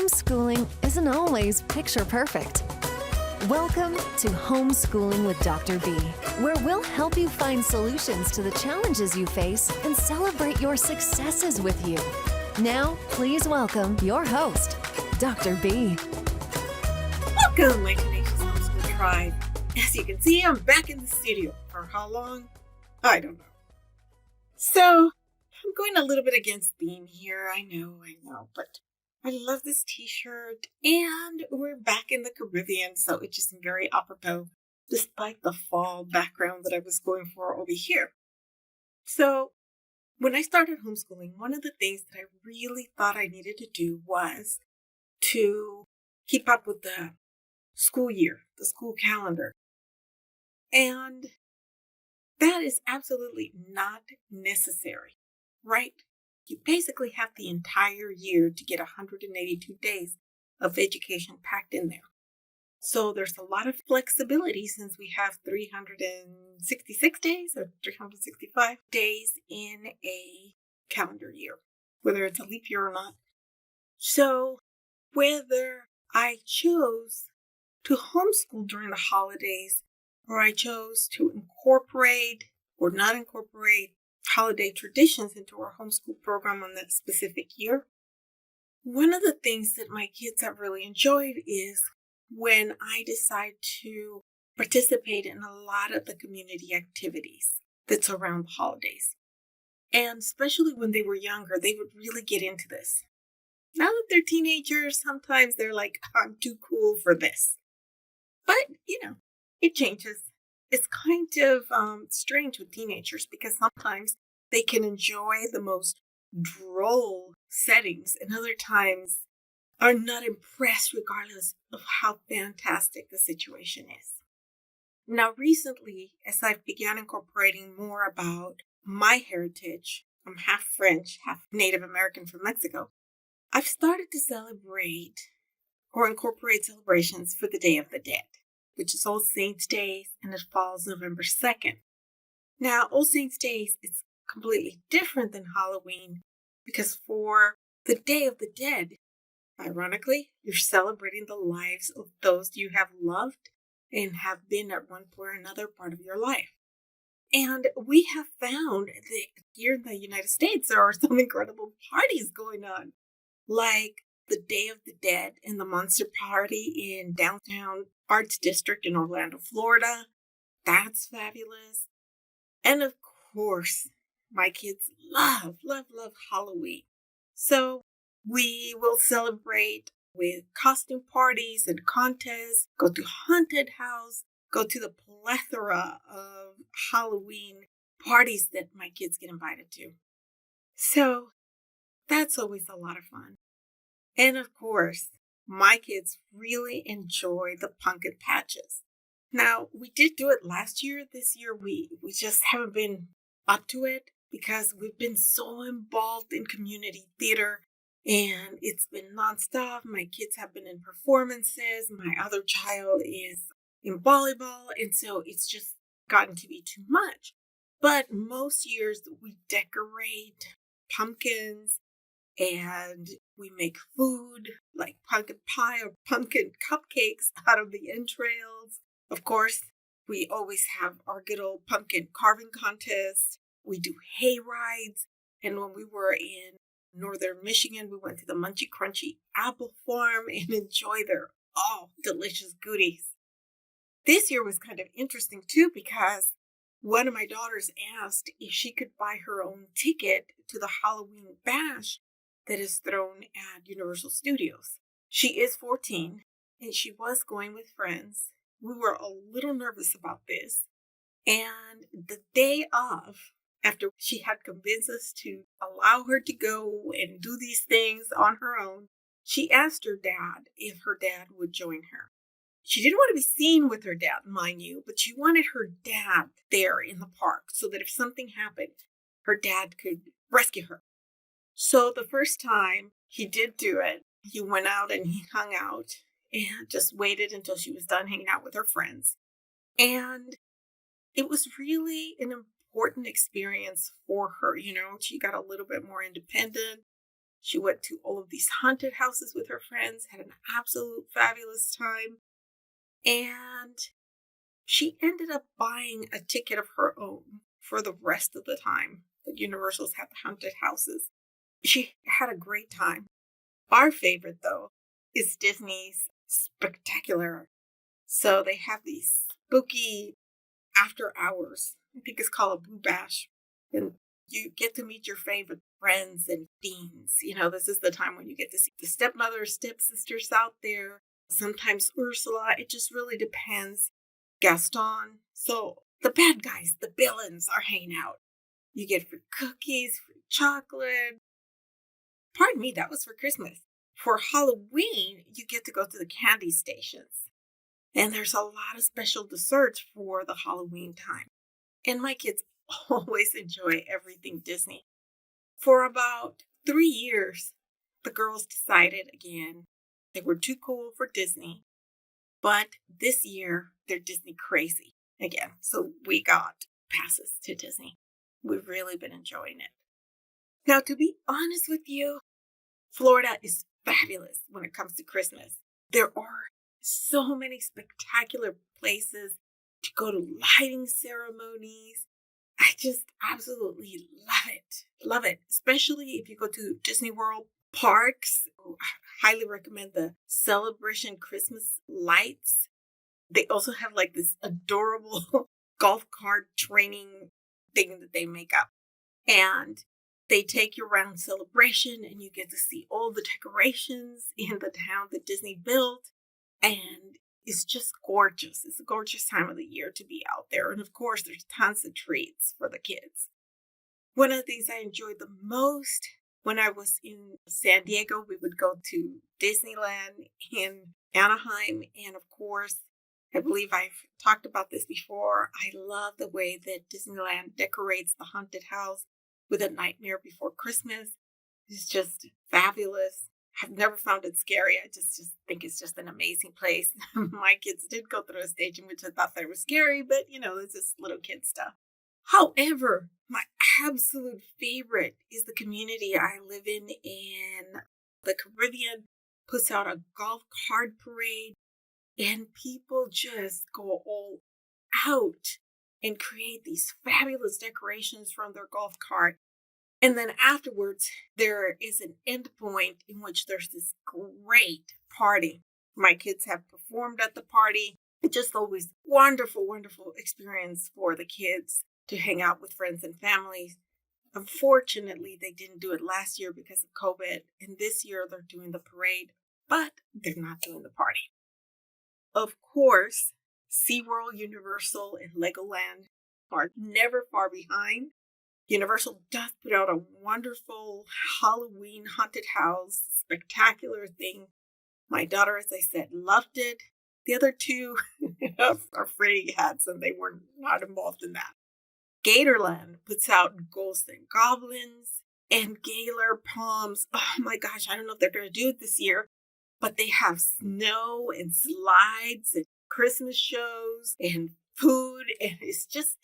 homeschooling isn't always picture perfect. Welcome to Homeschooling with Dr. B, where we'll help you find solutions to the challenges you face and celebrate your successes with you. Now, please welcome your host, Dr. B. Welcome, my tenacious homeschool tribe. As you can see, I'm back in the studio. For how long? I don't know. So, I'm going a little bit against theme here. I know, but I love this t-shirt, and we're back in the Caribbean, so it's just very apropos, despite the fall background that I was going for over here. So, when I started homeschooling, one of the things that I really thought I needed to do was to keep up with the school year, the school calendar. And that is absolutely not necessary, right? You basically have the entire year to get 182 days of education packed in there. So there's a lot of flexibility since we have 366 days or 365 days in a calendar year, whether it's a leap year or not. So whether I chose to homeschool during the holidays or I chose to incorporate or not incorporate holiday traditions into our homeschool program on that specific year, one of the things that my kids have really enjoyed is when I decide to participate in a lot of the community activities that's around the holidays. And especially when they were younger, they would really get into this. Now that they're teenagers, sometimes they're like, I'm too cool for this. But, it changes. It's kind of strange with teenagers because sometimes they can enjoy the most droll settings and other times are not impressed regardless of how fantastic the situation is. Now, recently, as I've began incorporating more about my heritage, I'm half French, half Native American from Mexico, I've started to celebrate or incorporate celebrations for the Day of the Dead, which is All Saints' Day, and it falls November 2nd. Now, All Saints' Day is completely different than Halloween because for the Day of the Dead, ironically, you're celebrating the lives of those you have loved and have been at one point or another part of your life. And we have found that here in the United States, there are some incredible parties going on, like the Day of the Dead and the Monster Party in downtown Arts District in Orlando, Florida. That's fabulous. And of course, my kids love Halloween. So we will celebrate with costume parties and contests, go to haunted house, go to the plethora of Halloween parties that my kids get invited to. So that's always a lot of fun. And of course, my kids really enjoy the pumpkin patches. Now, we did do it last year. This year, we just haven't been up to it because we've been so involved in community theater and it's been nonstop. My kids have been in performances. My other child is in volleyball. And so it's just gotten to be too much. But most years we decorate pumpkins and we make food like pumpkin pie or pumpkin cupcakes out of the entrails. Of course, we always have our good old pumpkin carving contest. We do hay rides. And when we were in northern Michigan, we went to the Munchy Crunchy Apple Farm and enjoyed their delicious goodies. This year was kind of interesting too because one of my daughters asked if she could buy her own ticket to the Halloween bash that is thrown at Universal Studios. She is 14 and she was going with friends. We were a little nervous about this. And the day of, after she had convinced us to allow her to go and do these things on her own, she asked her dad if her dad would join her. She didn't want to be seen with her dad, mind you, but she wanted her dad there in the park so that if something happened, her dad could rescue her. So the first time he did do it, he went out and he hung out and just waited until she was done hanging out with her friends. And it was really an important experience for her. She got a little bit more independent. She went to all of these haunted houses with her friends, had an absolute fabulous time, and she ended up buying a ticket of her own for the rest of the time that Universal's had the haunted houses. She had a great time. Our favorite, though, is Disney's Spectacular. So they have these spooky after hours. I think it's called a Boo Bash. And you get to meet your favorite friends and fiends. This is the time when you get to see the stepmothers, stepsisters out there. Sometimes Ursula. It just really depends. Gaston. So the bad guys, the villains are hanging out. You get free cookies, free chocolate. Pardon me, that was for Christmas. For Halloween, you get to go to the candy stations. And there's a lot of special desserts for the Halloween time. And my kids always enjoy everything Disney. For about 3 years, the girls decided again they were too cool for Disney. But this year, they're Disney crazy again. So we got passes to Disney. We've really been enjoying it. Now, to be honest with you, Florida is fabulous when it comes to Christmas. There are so many spectacular places to go to lighting ceremonies. I just absolutely love it. Love it. Especially if you go to Disney World parks. I highly recommend the Celebration Christmas lights. They also have like this adorable golf cart training thing that they make up. And they take you around Celebration and you get to see all the decorations in the town that Disney built. And it's just gorgeous. It's a gorgeous time of the year to be out there. And of course, there's tons of treats for the kids. One of the things I enjoyed the most when I was in San Diego, we would go to Disneyland in Anaheim. And of course, I believe I've talked about this before. I love the way that Disneyland decorates the haunted house with A Nightmare Before Christmas. It's just fabulous. I've never found it scary. I just think it's just an amazing place. My kids did go through a stage in which I thought that was scary, but it's just little kid stuff. However, my absolute favorite is the community I live in the Caribbean. Puts out a golf cart parade, and people just go all out and create these fabulous decorations from their golf cart. And then afterwards, there is an end point in which there's this great party. My kids have performed at the party. It's just always wonderful, wonderful experience for the kids to hang out with friends and families. Unfortunately, they didn't do it last year because of COVID. And this year, they're doing the parade, but they're not doing the party. Of course, SeaWorld, Universal, and Legoland are never far behind. Universal does put out a wonderful Halloween haunted house, spectacular thing. My daughter, as I said, loved it. The other two are fraidy hats, and they were not involved in that. Gatorland puts out Ghosts and Goblins and Gaylor Palms. Oh my gosh, I don't know if they're going to do it this year, but they have snow and slides and Christmas shows and food, and it's just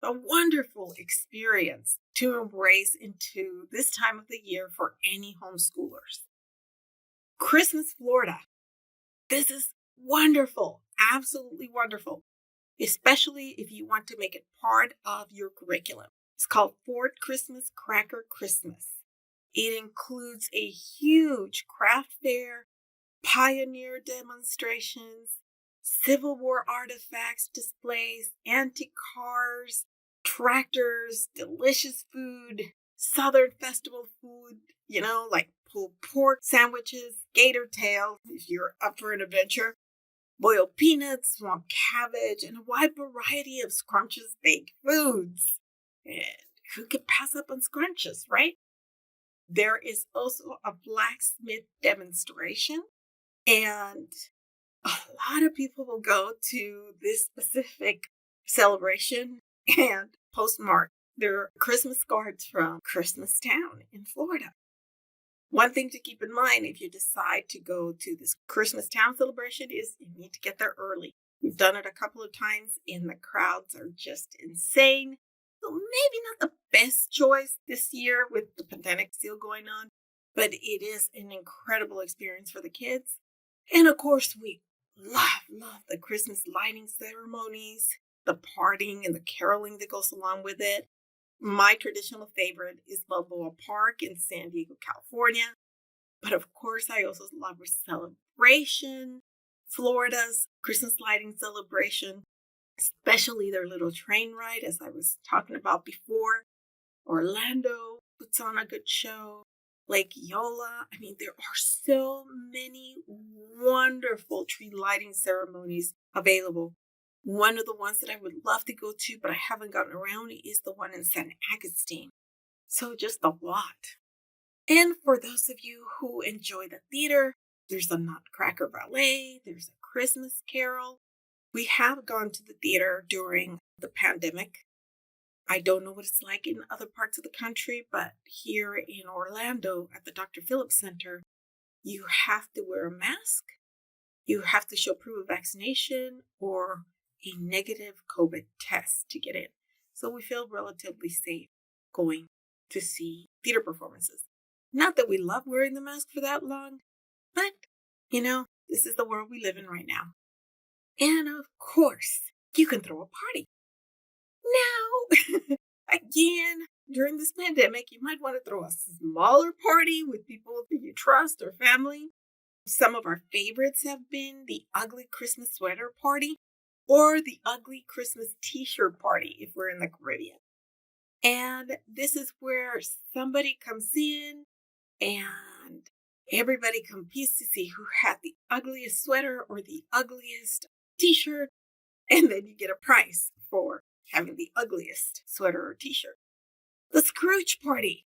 a wonderful experience to embrace into this time of the year for any homeschoolers. Christmas Florida. This is wonderful, absolutely wonderful, especially if you want to make it part of your curriculum. It's called Fort Christmas Cracker Christmas. It includes a huge craft fair, pioneer demonstrations, Civil War artifacts displays, antique cars, tractors, delicious food, Southern festival food, like pulled pork sandwiches, gator tail, if you're up for an adventure, boiled peanuts, swamp cabbage, and a wide variety of scrumptious baked foods. And who could pass up on scrumptious, right? There is also a blacksmith demonstration, and a lot of people will go to this specific celebration and postmark their Christmas cards from Christmas Town in Florida. One thing to keep in mind if you decide to go to this Christmas Town celebration is you need to get there early. We've done it a couple of times and the crowds are just insane. So maybe not the best choice this year with the pandemic still going on, but it is an incredible experience for the kids. And of course, we love the Christmas lighting ceremonies, the partying and the caroling that goes along with it. My traditional favorite is Balboa Park in San Diego, California. But of course, I also love Celebration, Florida's Christmas lighting celebration, especially their little train ride, as I was talking about before. Orlando puts on a good show. Lake Eola. I mean, there are so many wonderful tree lighting ceremonies available. One of the ones that I would love to go to, but I haven't gotten around, is the one in San Agustin. So just a lot. And for those of you who enjoy the theater, there's a Nutcracker Ballet, there's a Christmas Carol. We have gone to the theater during the pandemic. I don't know what it's like in other parts of the country, but here in Orlando at the Dr. Phillips Center, you have to wear a mask. You have to show proof of vaccination or a negative COVID test to get in. So we feel relatively safe going to see theater performances. Not that we love wearing the mask for that long, but, this is the world we live in right now. And of course, you can throw a party. Now, again, during this pandemic, you might want to throw a smaller party with people that you trust or family. Some of our favorites have been the ugly Christmas sweater party or the ugly Christmas t-shirt party if we're in the Caribbean. And this is where somebody comes in and everybody competes to see who had the ugliest sweater or the ugliest t-shirt. And then you get a prize for having the ugliest sweater or t-shirt. The Scrooge party.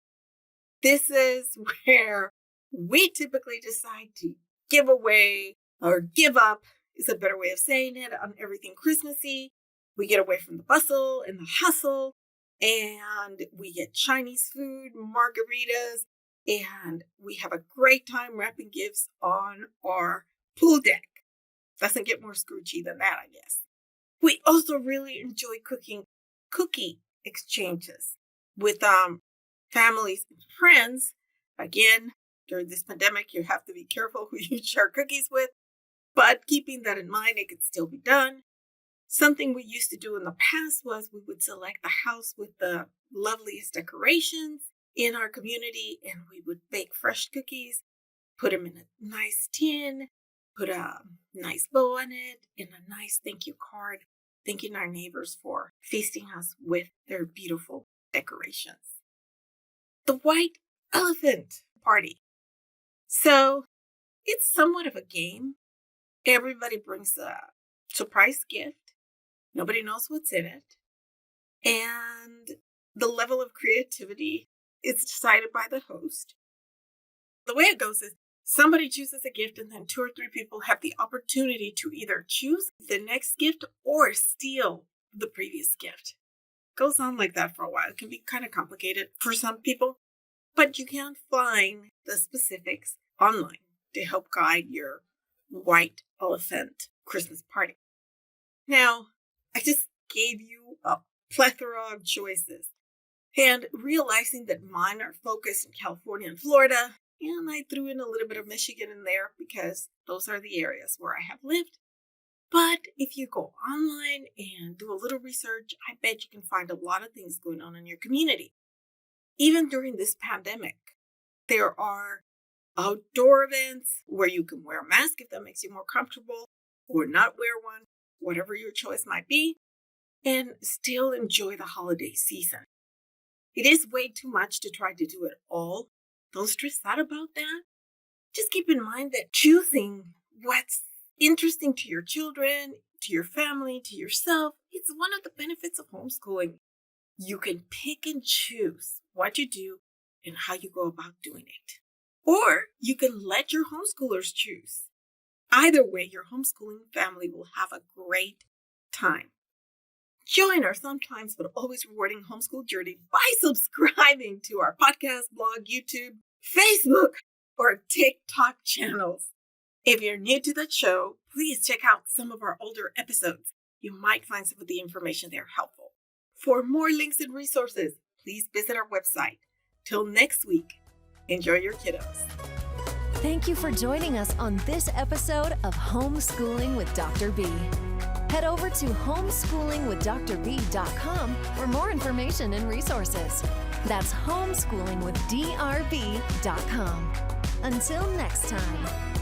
This is where we typically decide to give away or give up is a better way of saying it on everything Christmassy. We get away from the bustle and the hustle and we get Chinese food, margaritas, and we have a great time wrapping gifts on our pool deck. Doesn't get more Scroogey than that, I guess. We also really enjoy cooking cookie exchanges with families and friends. Again, during this pandemic, you have to be careful who you share cookies with, but keeping that in mind, it could still be done. Something we used to do in the past was we would select the house with the loveliest decorations in our community, and we would bake fresh cookies, put them in a nice tin, put a nice bow on it, and a nice thank you card, thanking our neighbors for feasting us with their beautiful decorations. The White Elephant Party. So it's somewhat of a game. Everybody brings a surprise gift. Nobody knows what's in it. And the level of creativity is decided by the host. The way it goes is somebody chooses a gift and then 2 or 3 people have the opportunity to either choose the next gift or steal the previous gift. It goes on like that for a while. It can be kind of complicated for some people, but you can find the specifics online to help guide your white elephant Christmas party. Now, I just gave you a plethora of choices, and realizing that mine are focused in California and Florida, and I threw in a little bit of Michigan in there because those are the areas where I have lived. But if you go online and do a little research, I bet you can find a lot of things going on in your community. Even during this pandemic, there are outdoor events where you can wear a mask if that makes you more comfortable, or not wear one, whatever your choice might be, and still enjoy the holiday season. It is way too much to try to do it all. Don't stress out about that. Just keep in mind that choosing what's interesting to your children, to your family, to yourself, it's one of the benefits of homeschooling. You can pick and choose what you do and how you go about doing it. Or you can let your homeschoolers choose. Either way, your homeschooling family will have a great time. Join our sometimes but always rewarding homeschool journey by subscribing to our podcast, blog, YouTube, Facebook, or TikTok channels. If you're new to the show, please check out some of our older episodes. You might find some of the information there helpful. For more links and resources, please visit our website. Till next week, Enjoy your kiddos. Thank you for joining us on this episode of Homeschooling with Dr. B. Head over to homeschoolingwithdrb.com for more information and resources. That's homeschoolingwithdrb.com. Until next time.